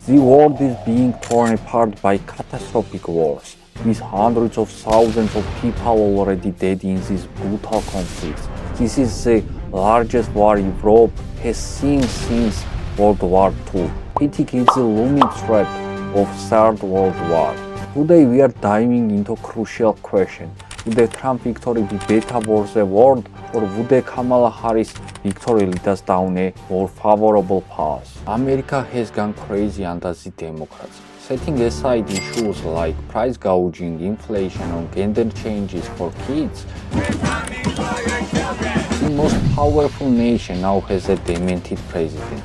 The world is being torn apart by catastrophic wars, with hundreds of thousands of people already dead in these brutal conflicts. This is the largest war Europe has seen since World War II. It is the looming threat of Third World War. Today we are diving into a crucial question. Would the Trump victory be better for the world, or would the Kamala Harris victory lead us down a more favorable path? America has gone crazy under the Democrats. Setting aside issues like price gouging, inflation, and gender changes for kids, the most powerful nation now has a demented president.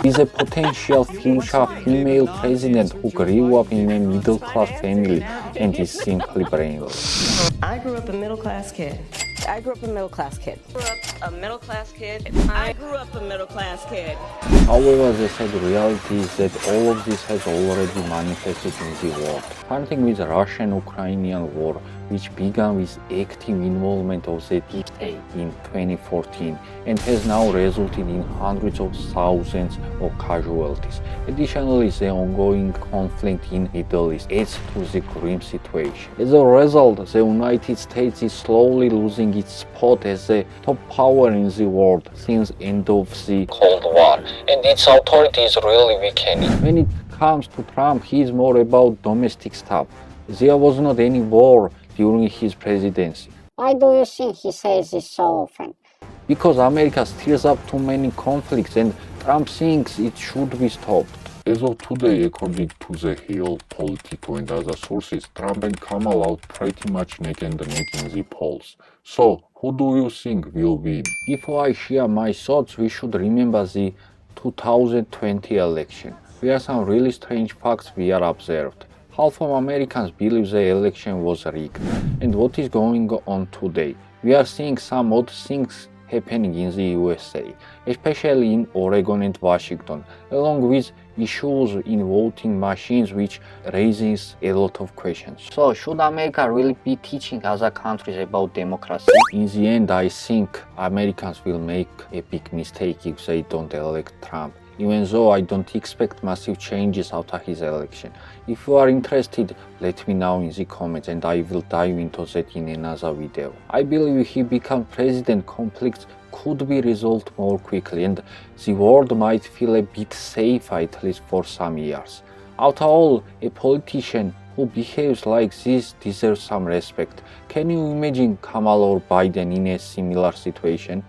Is a potential future female president who grew up in a middle-class family and is simply brainless. I grew up a middle-class kid. I grew up a middle-class kid. A middle-class kid. I grew up a middle-class kid. However, the sad reality is that all of this has already manifested in the world. Starting with the Russian-Ukrainian war, which began with active involvement of the deep state in 2014 and has now resulted in hundreds of thousands of casualties. Additionally, the ongoing conflict in the Middle East adds to the grim situation. As a result, the United States is slowly losing its spot as the top power in the world since the end of the Cold War, and its authority is really weakening. When it comes to Trump, he is more about domestic stuff. There was not any war during his presidency. Why do you think he says this so often? Because America stirs up too many conflicts and Trump thinks it should be stopped. As of today, according to the Hill, Politico and other sources, Trump and Kamala are pretty much neck and neck in the polls. So, who do you think will win? Before I share my thoughts, we should remember the 2020 election. There are some really strange facts we are observed. Half of Americans believe the election was rigged. And what is going on today? We are seeing some odd things happening in the USA, especially in Oregon and Washington, along with issues in voting machines, which raises a lot of questions. So, should America really be teaching other countries about democracy? In the end, I think Americans will make a big mistake if they don't elect Trump, even though I don't expect massive changes after his election. If you are interested, let me know in the comments and I will dive into that in another video. I believe if he becomes president, conflicts could be resolved more quickly and the world might feel a bit safer, at least for some years. After all, a politician who behaves like this deserves some respect. Can you imagine Kamala or Biden in a similar situation?